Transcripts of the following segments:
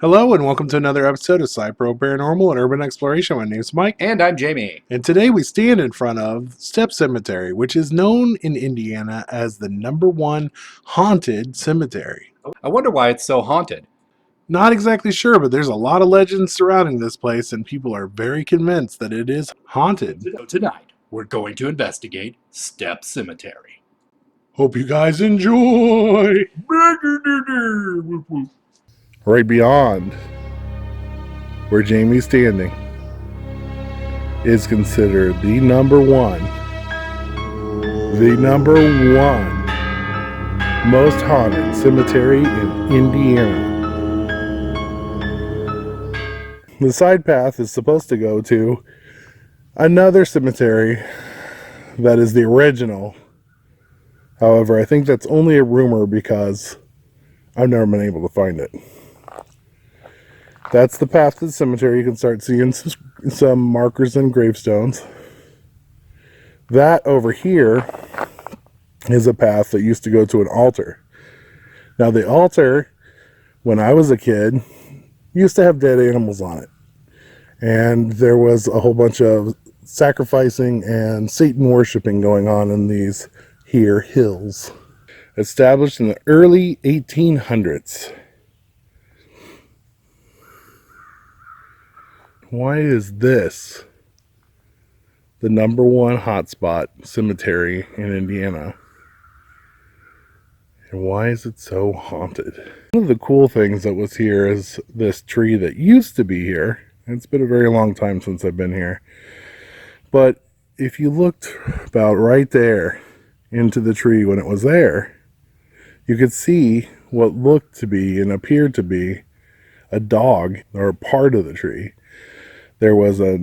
Hello and welcome to another episode of Sci-Pro Paranormal and Urban Exploration. My name's Mike, And I'm Jamie. and today we stand in front of Stepp Cemetery, which is known in Indiana as the #1 haunted cemetery. I wonder why it's so haunted. Not exactly sure, but there's a lot of legends surrounding this place, and people are very convinced that it is haunted. So tonight, we're going to investigate Stepp Cemetery. Hope you guys enjoy! Right beyond where Jamie's standing is considered the number one most haunted cemetery in Indiana. The side path is supposed to go to another cemetery that is the original. However, I think that's only a rumor because I've never been able to find it. That's the path to the cemetery. You can start seeing some markers and gravestones. That over here is a path that used to go to an altar. Now the altar, when I was a kid, used to have dead animals on it. And there was a whole bunch of sacrificing and Satan worshiping going on in these here hills. Established in the early 1800s. Why is this the #1 hotspot cemetery in Indiana? And why is it so haunted? One of the cool things that was here is this tree that used to be here. It's been a very long time since I've been here. But if you looked about right there into the tree when it was there, you could see what looked to be and appeared to be a dog or a part of the tree. There was a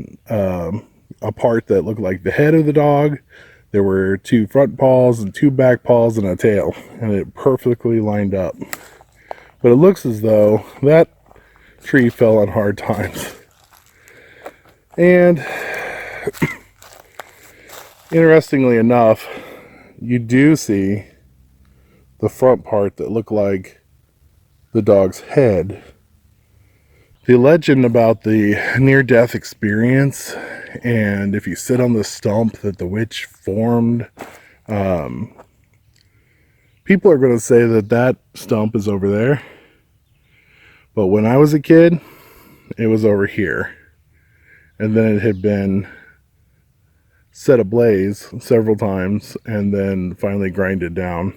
part that looked like the head of the dog. There were 2 front paws and 2 back paws and a tail, and it perfectly lined up. But it looks as though that tree fell on hard times. And interestingly enough, you do see the front part that looked like the dog's head. The legend about the near-death experience, and if you sit on the stump that the witch formed, people are going to say that that stump is over there. But when I was a kid, it was over here. And then it had been set ablaze several times and then finally grinded down.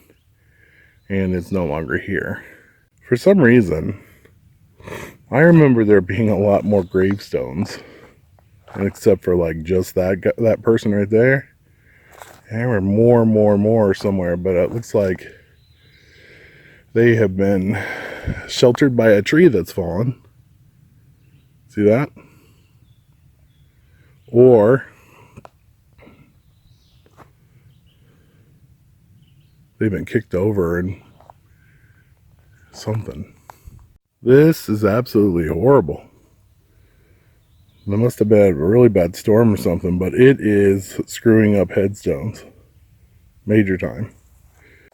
And it's no longer here. For some reason, I remember there being a lot more gravestones, except for like just that person right there. There were more somewhere, but it looks like they have been sheltered by a tree that's fallen. See that? Or they've been kicked over and something. This is absolutely horrible. There must have been a really bad storm or something, but it is screwing up headstones. Major time.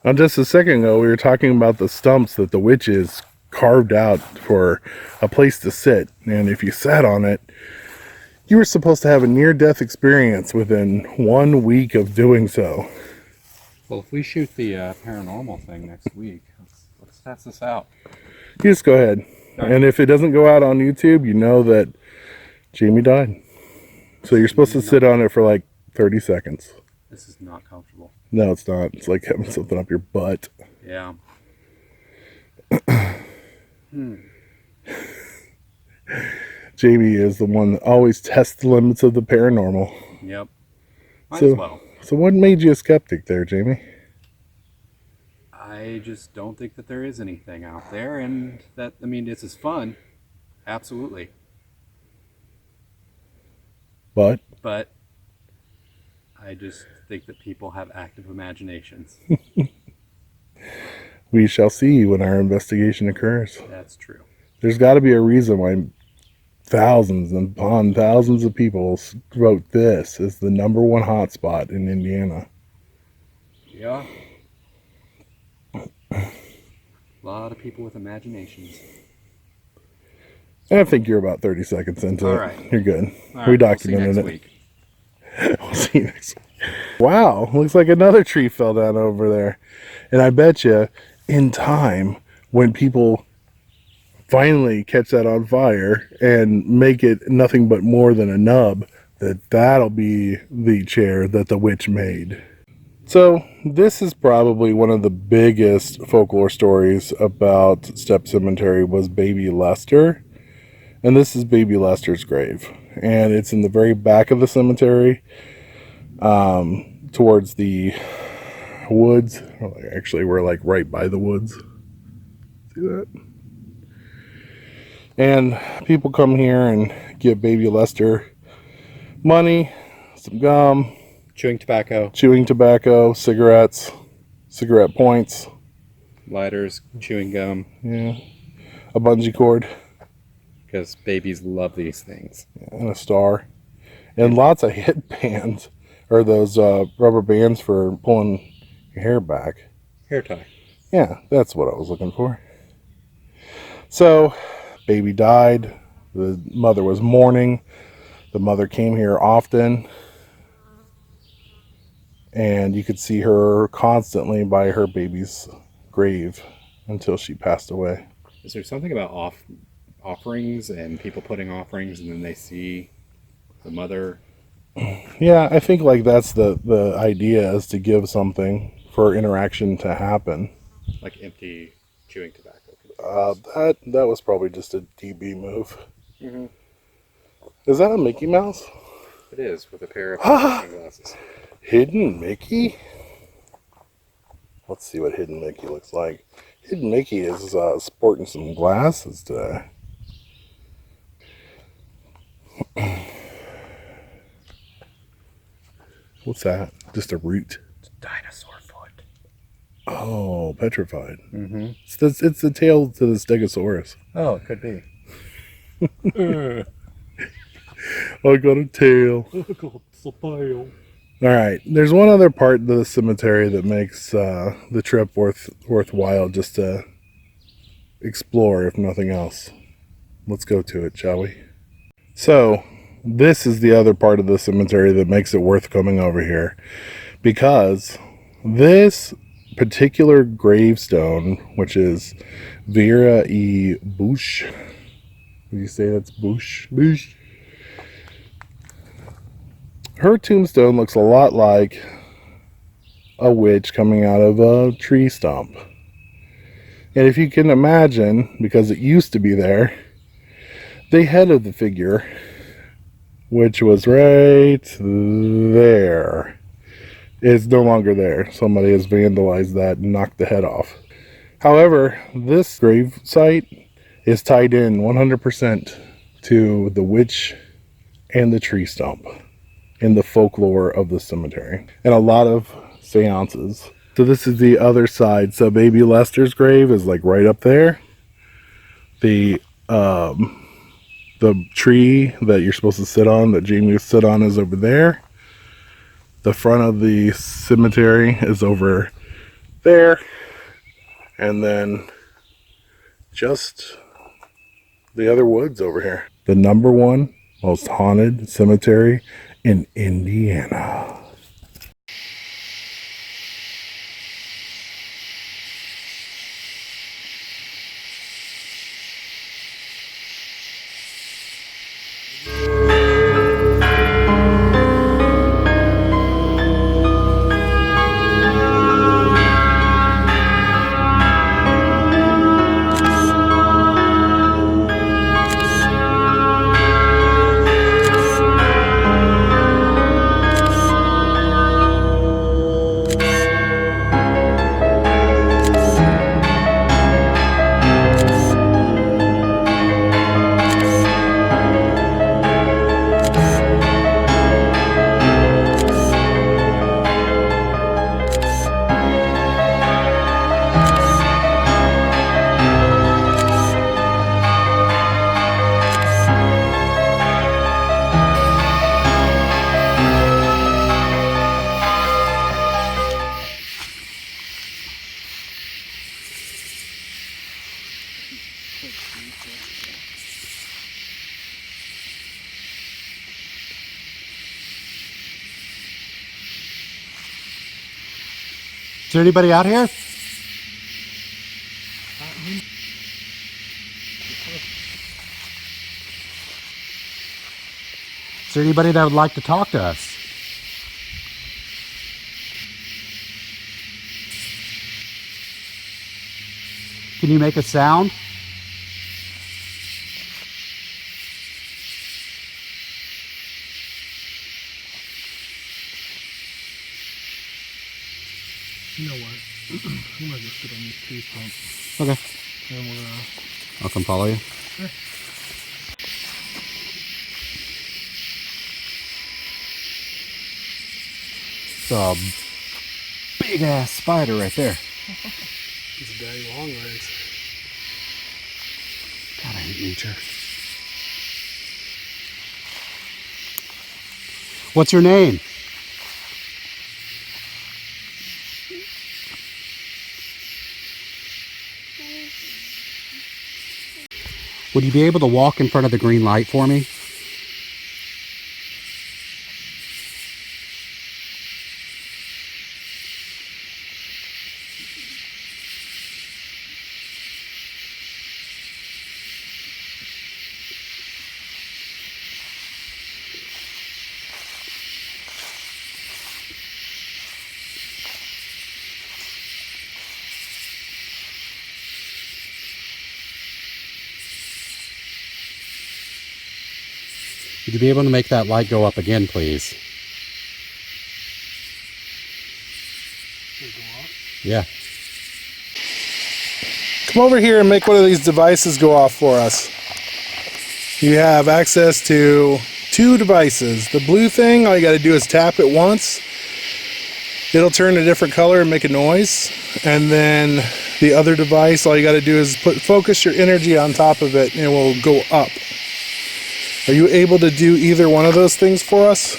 Now, just a second ago, we were talking about the stumps that the witches carved out for a place to sit. And if you sat on it, you were supposed to have a near-death experience within 1 week of doing so. Well, if we shoot the paranormal thing next week, let's test this out. You just go ahead. And if it doesn't go out on YouTube, you know that Jamie died. So you're supposed to sit on it for like 30 seconds. This is not comfortable. No, it's not. It's like having something up your butt. Yeah. Jamie is the one that always tests the limits of the paranormal. Yep. Might as well. So what made you a skeptic there, Jamie? I just don't think that there is anything out there, and that, I mean, this is fun. Absolutely. But I just think that people have active imaginations. we shall see when our investigation occurs. That's true. There's got to be a reason why thousands and upon thousands of people wrote this as the #1 hotspot in Indiana. Yeah. A lot of people with imaginations. I think you're about 30 seconds into All it. right. You're good. All We right, documented we'll see it. next week. We'll see you next week. Wow, looks like another tree fell down over there. And I bet you, in time, when people finally catch that on fire and make it nothing but more than a nub, that'll be the chair that the witch made. So this is probably one of the biggest folklore stories about Stepp Cemetery was Baby Lester. And this is Baby Lester's grave. And it's in the very back of the cemetery, towards the woods. Actually, we're like right by the woods. See that? And people come here and give Baby Lester money, some gum, Chewing tobacco, chewing tobacco, cigarettes, cigarette points, lighters, chewing gum, yeah, a bungee cord, because babies love these things. and a star, and lots of headbands, or those rubber bands for pulling your hair back. Hair tie. Yeah, that's what I was looking for. So, baby died. The mother was mourning. The mother came here often. And you could see her constantly by her baby's grave until she passed away. Is there something about offerings and people putting offerings and then they see the mother? Yeah, I think like that's the idea, is to give something for interaction to happen. Like empty chewing tobacco. That was probably just a DB move. Mm-hmm. Is that a Mickey Mouse? It is, with a pair of sunglasses. Hidden Mickey? Let's see what Hidden Mickey looks like. Hidden Mickey is sporting some glasses today. What's that? Just a root? It's a dinosaur foot. Oh, petrified. Mm-hmm. It's the tail to the Stegosaurus. Oh, it could be. I got a tail. All right. There's one other part of the cemetery that makes the trip worthwhile just to explore, if nothing else. Let's go to it, shall we? So, this is the other part of the cemetery that makes it worth coming over here, because this particular gravestone, which is Vera E. Bush. Would you say that's Bush? Bush. Her tombstone looks a lot like a witch coming out of a tree stump. And if you can imagine, because it used to be there, the head of the figure, which was right there, is no longer there. Somebody has vandalized that and knocked the head off. However, this grave site is tied in 100% to the witch and the tree stump in the folklore of the cemetery, and a lot of seances. So this is the other side. So Baby Lester's grave is like right up there. The tree that you're supposed to sit on, that Jamie would sit on, is over there. The front of the cemetery is over there. And then just the other woods over here. The number one most haunted cemetery in Indiana. there anybody out here? Is there anybody that would like to talk to us? Can you make a sound? You know what? I'm gonna just sit on this tree stump. Okay. And we're I'll come follow you. Sure. It's a big ass spider right there. He's a daddy long legs. God, I hate nature. What's your name? Would you be able to walk in front of the green light for me? Would you be able to make that light go up again, please? Yeah. Come over here and make one of these devices go off for us. You have access to 2 devices. The blue thing, all you got to do is tap it once. It'll turn a different color and make a noise. And then the other device, all you got to do is focus your energy on top of it and it will go up. Are you able to do either one of those things for us?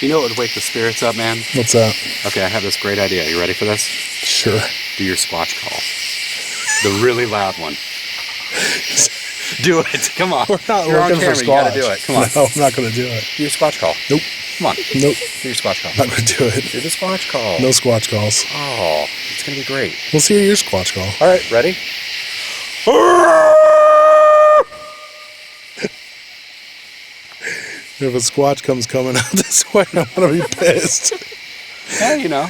You know what would wake the spirits up, man? What's that? Okay, I have this great idea. You ready for this? Sure. Do your squatch call. The really loud one. Do it. Come on. We're not You're on looking camera. for You gotta squatch. do it. Come on. No, I'm not going to do it. Do your squatch call. Nope. Come on. Nope. Do your squatch call. Not going to do it. Do the squatch call. No squatch calls. Oh, it's gonna be great. We'll see your squatch call. All right, ready? If a squatch comes coming out this way, I'm going to be pissed. Hey, you know,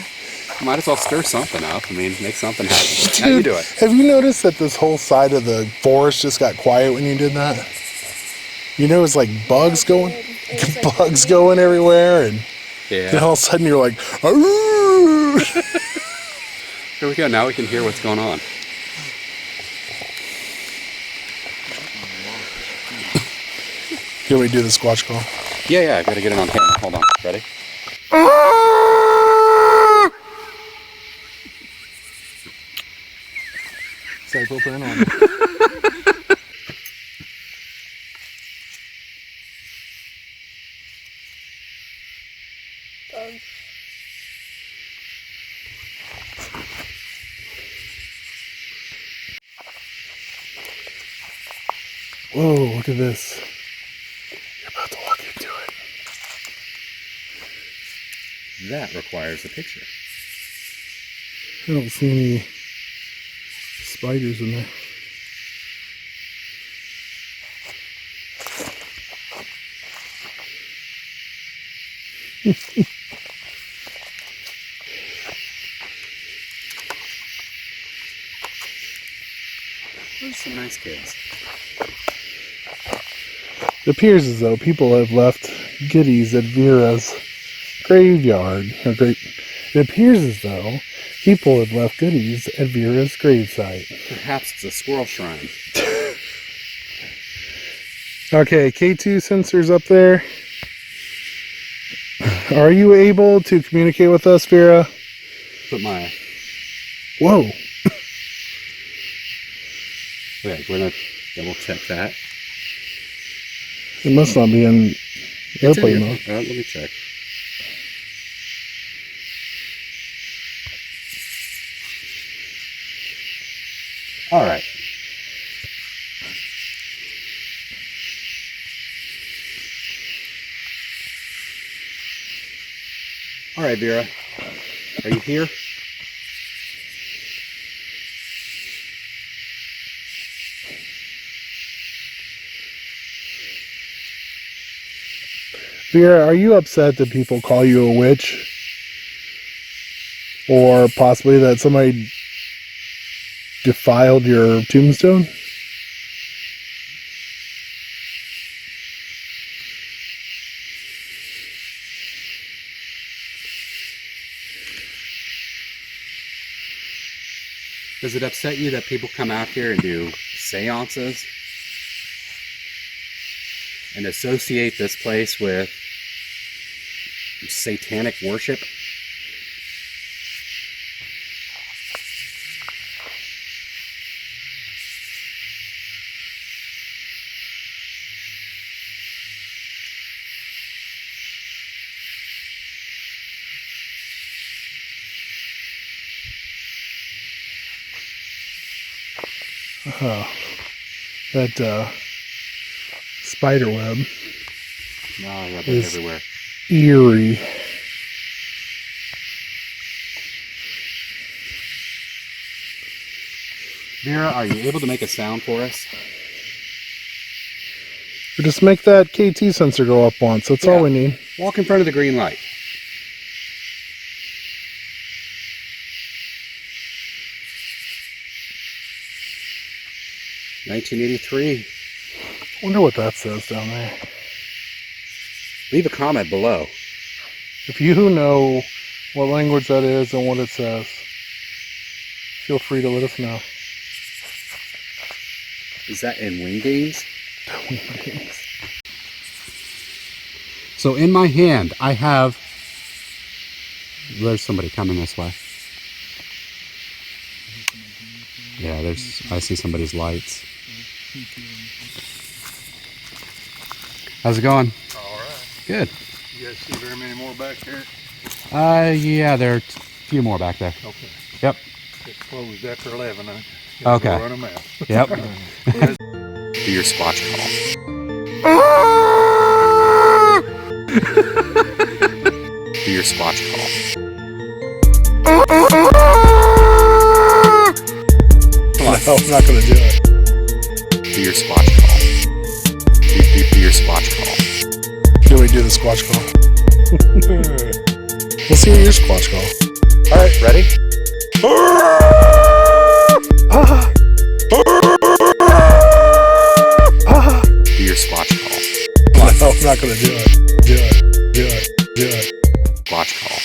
might as well stir something up. I mean, make something happen. How you do it? Have you noticed that this whole side of the forest just got quiet when you did that? You know, it's like bugs going, bugs going everywhere, and then Yeah. all of a sudden you're like, "Arrgh!" Here we go. Now we can hear what's going on. Can we do the squatch call? Yeah, I've got to get it on camera. Hold on. Ready? Cycle turn on. Whoa, look at this. You're about to walk into it. That requires a picture. I don't see any spiders in there. Those are some nice kids. It appears as though people have left goodies at Vera's graveyard. It appears as though people have left goodies at Vera's gravesite. Perhaps it's a squirrel shrine. Okay, K2 sensors up there. Are you able to communicate with us, Vera? Put my... Whoa. Okay, we're gonna double check that. It must not be in airplane mode. Let me check. All right. All right, Vera. Are you here? Vera, are you upset that people call you a witch? Or possibly that somebody defiled your tombstone? Does it upset you that people come out here and do seances and associate this place with satanic worship? Oh, that spider web No, yeah, they're is everywhere. eerie. Vera, are you able to make a sound for us? Or just make that KT sensor go up once. That's all we need. Walk in front of the green light. $1983. Wonder what that says down there. Leave a comment below. If you know what language that is and what it says, feel free to let us know. Is that in wingdings? So in my hand, I have... There's somebody coming this way. Yeah, I see somebody's lights. How's it going? All right. Good. You guys see very many more back there? Yeah, there are a few more back there. Okay. Yep. It's closed after 11. Okay. Run them out. Yep. Do your squatch call. Do your squatch call. Come on. No, I'm not going to do it. Do your squatch call. Do your squatch call. Can we do the squatch call? Let's hear your squatch call. All right, ready? Do your squatch call. No, I'm not going to do it. Do it. Do it. Do it. Squatch call.